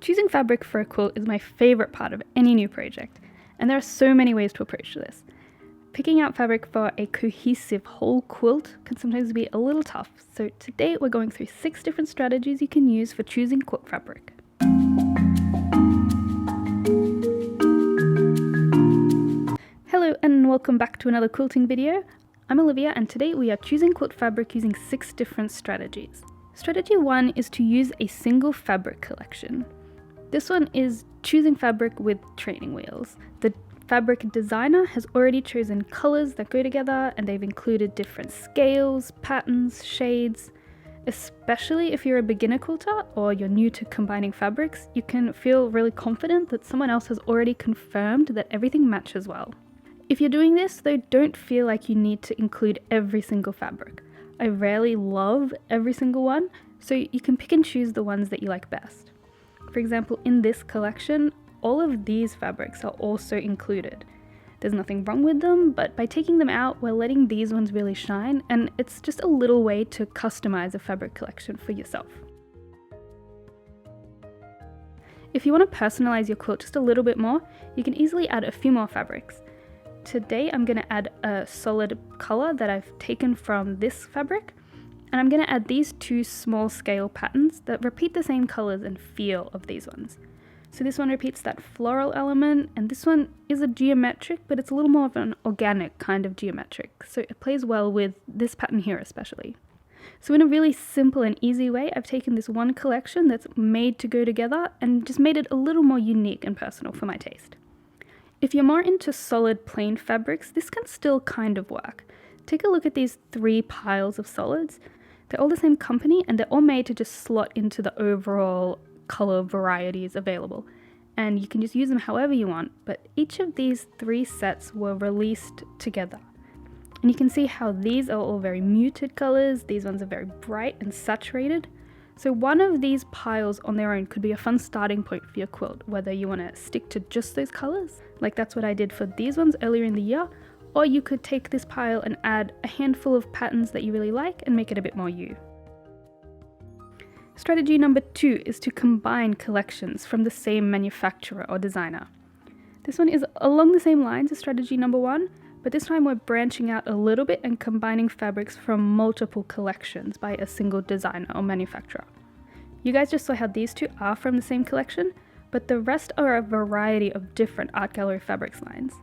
Choosing fabric for a quilt is my favourite part of any new project, and there are so many ways to approach this. Picking out fabric for a cohesive whole quilt can sometimes be a little tough, so today we're going through 6 different strategies you can use for choosing quilt fabric. Hello and welcome back to another quilting video. I'm Olivia and today we are choosing quilt fabric using 6 different strategies. Strategy 1 is to use a single fabric collection. This one is choosing fabric with training wheels. The fabric designer has already chosen colours that go together and they've included different scales, patterns, shades. Especially if you're a beginner quilter or you're new to combining fabrics, you can feel really confident that someone else has already confirmed that everything matches well. If you're doing this, though, don't feel like you need to include every single fabric. I rarely love every single one, so you can pick and choose the ones that you like best. For example, in this collection, all of these fabrics are also included. There's nothing wrong with them, but by taking them out, we're letting these ones really shine, and it's just a little way to customize a fabric collection for yourself. If you want to personalize your quilt just a little bit more, you can easily add a few more fabrics. Today I'm going to add a solid color that I've taken from this fabric, and I'm going to add these 2 small scale patterns that repeat the same colors and feel of these ones. So this one repeats that floral element, and this one is a geometric, but it's a little more of an organic kind of geometric, so it plays well with this pattern here especially. So in a really simple and easy way, I've taken this one collection that's made to go together and just made it a little more unique and personal for my taste. If you're more into solid plain fabrics, this can still kind of work. Take a look at these 3 piles of solids. They're all the same company and they're all made to just slot into the overall color varieties available. And you can just use them however you want, but each of these 3 sets were released together. And you can see how these are all very muted colors, these ones are very bright and saturated. So one of these piles on their own could be a fun starting point for your quilt, whether you want to stick to just those colors, like that's what I did for these ones earlier in the year, or you could take this pile and add a handful of patterns that you really like and make it a bit more you. Strategy number 2 is to combine collections from the same manufacturer or designer. This one is along the same lines as strategy number 1, but this time we're branching out a little bit and combining fabrics from multiple collections by a single designer or manufacturer. You guys just saw how these 2 are from the same collection, but the rest are a variety of different art gallery fabrics lines.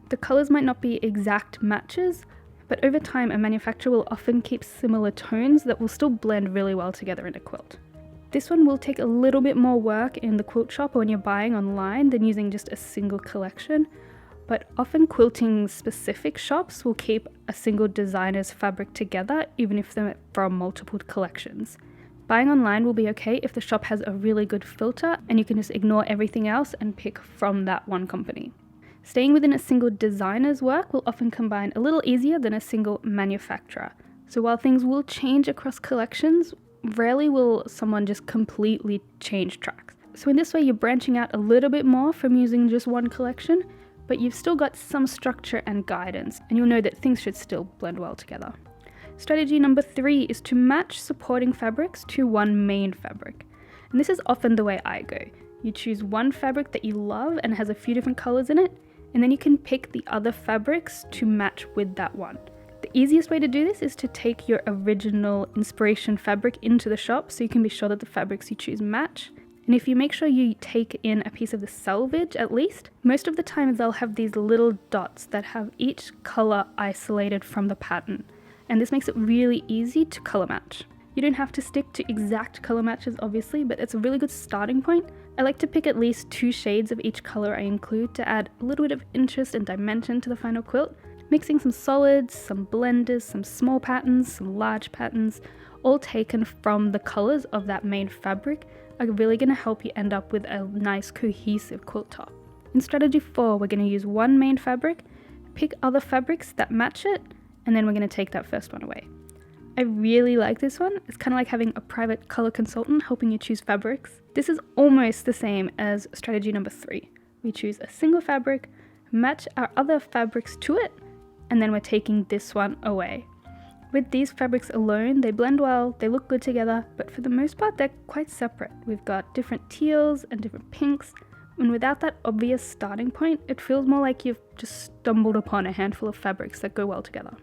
The colors might not be exact matches, but over time a manufacturer will often keep similar tones that will still blend really well together in a quilt. This one will take a little bit more work in the quilt shop or when you're buying online than using just a single collection, but often quilting specific shops will keep a single designer's fabric together even if they're from multiple collections. Buying online will be okay if the shop has a really good filter and you can just ignore everything else and pick from that one company. Staying within a single designer's work will often combine a little easier than a single manufacturer. So while things will change across collections, rarely will someone just completely change tracks. So in this way you're branching out a little bit more from using just one collection, but you've still got some structure and guidance, and you'll know that things should still blend well together. Strategy number 3 is to match supporting fabrics to one main fabric. And this is often the way I go. You choose one fabric that you love and has a few different colors in it, and then you can pick the other fabrics to match with that one. The easiest way to do this is to take your original inspiration fabric into the shop so you can be sure that the fabrics you choose match. And if you make sure you take in a piece of the selvage at least, most of the time they'll have these little dots that have each color isolated from the pattern. And this makes it really easy to color match. You don't have to stick to exact color matches obviously, but it's a really good starting point. I like to pick at least 2 shades of each color I include to add a little bit of interest and dimension to the final quilt, mixing some solids, some blenders, some small patterns, some large patterns, all taken from the colors of that main fabric are really going to help you end up with a nice cohesive quilt top. In strategy 4, we're going to use one main fabric, pick other fabrics that match it, and then we're going to take that first one away. I really like this one. It's kind of like having a private color consultant helping you choose fabrics. This is almost the same as strategy number 3. We choose a single fabric, match our other fabrics to it, and then we're taking this one away. With these fabrics alone, they blend well, they look good together, but for the most part they're quite separate. We've got different teals and different pinks, and without that obvious starting point, it feels more like you've just stumbled upon a handful of fabrics that go well together.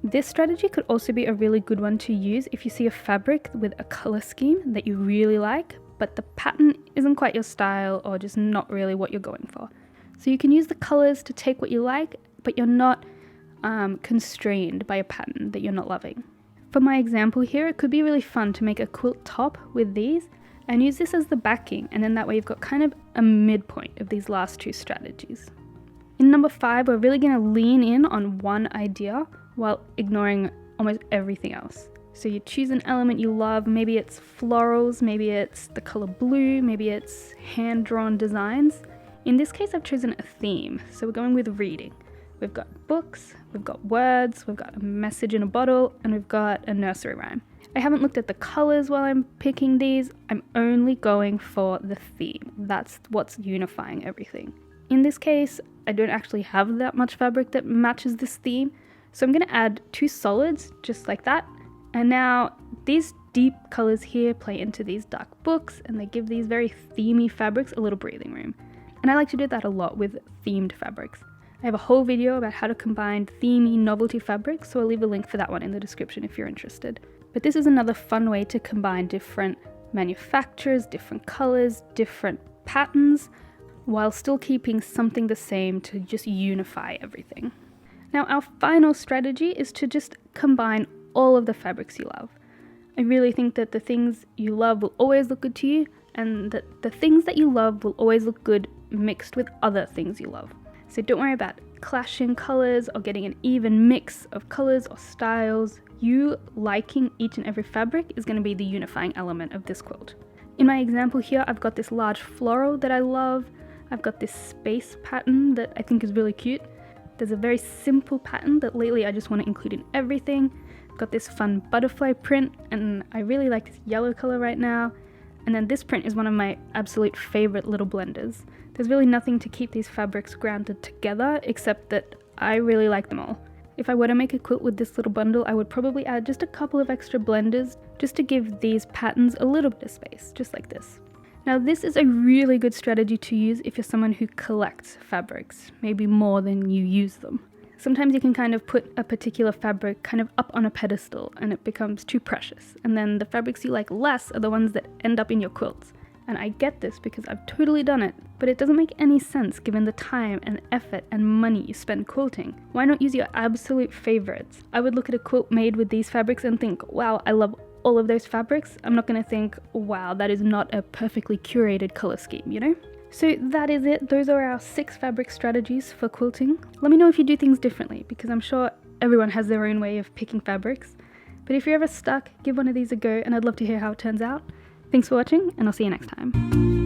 This strategy could also be a really good one to use if you see a fabric with a color scheme that you really like, but the pattern isn't quite your style or just not really what you're going for. So you can use the colors to take what you like, but you're not constrained by a pattern that you're not loving. For my example here, it could be really fun to make a quilt top with these and use this as the backing, and then that way you've got kind of a midpoint of these last two strategies. In number 5, we're really going to lean in on one idea while ignoring almost everything else. So you choose an element you love, maybe it's florals, maybe it's the color blue, maybe it's hand-drawn designs. In this case, I've chosen a theme, so we're going with reading. We've got books, we've got words, we've got a message in a bottle, and we've got a nursery rhyme. I haven't looked at the colors while I'm picking these, I'm only going for the theme. That's what's unifying everything. In this case, I don't actually have that much fabric that matches this theme, so I'm going to add 2 solids, just like that. And now these deep colors here play into these dark books, and they give these very themey fabrics a little breathing room. And I like to do that a lot with themed fabrics. I have a whole video about how to combine themey novelty fabrics, so I'll leave a link for that one in the description if you're interested. But this is another fun way to combine different manufacturers, different colors, different patterns, while still keeping something the same to just unify everything. Now our final strategy is to just combine all of the fabrics you love. I really think that the things you love will always look good to you, and that the things that you love will always look good mixed with other things you love. So don't worry about clashing colors or getting an even mix of colors or styles. You liking each and every fabric is going to be the unifying element of this quilt. In my example here, I've got this large floral that I love. I've got this space pattern that I think is really cute. There's a very simple pattern that lately I just want to include in everything. I've got this fun butterfly print, and I really like this yellow color right now. And then this print is one of my absolute favorite little blenders. There's really nothing to keep these fabrics grounded together except that I really like them all. If I were to make a quilt with this little bundle, I would probably add just a couple of extra blenders just to give these patterns a little bit of space, just like this. Now this is a really good strategy to use if you're someone who collects fabrics, maybe more than you use them. Sometimes you can kind of put a particular fabric kind of up on a pedestal and it becomes too precious, and then the fabrics you like less are the ones that end up in your quilts. And I get this because I've totally done it, but it doesn't make any sense given the time and effort and money you spend quilting. Why not use your absolute favorites? I would look at a quilt made with these fabrics and think, wow, I love all of those fabrics. I'm not going to think, wow, that is not a perfectly curated color scheme, you know? So that is it. Those are our 6 fabric strategies for quilting. Let me know if you do things differently, because I'm sure everyone has their own way of picking fabrics. But if you're ever stuck, give one of these a go, and I'd love to hear how it turns out. Thanks for watching, and I'll see you next time.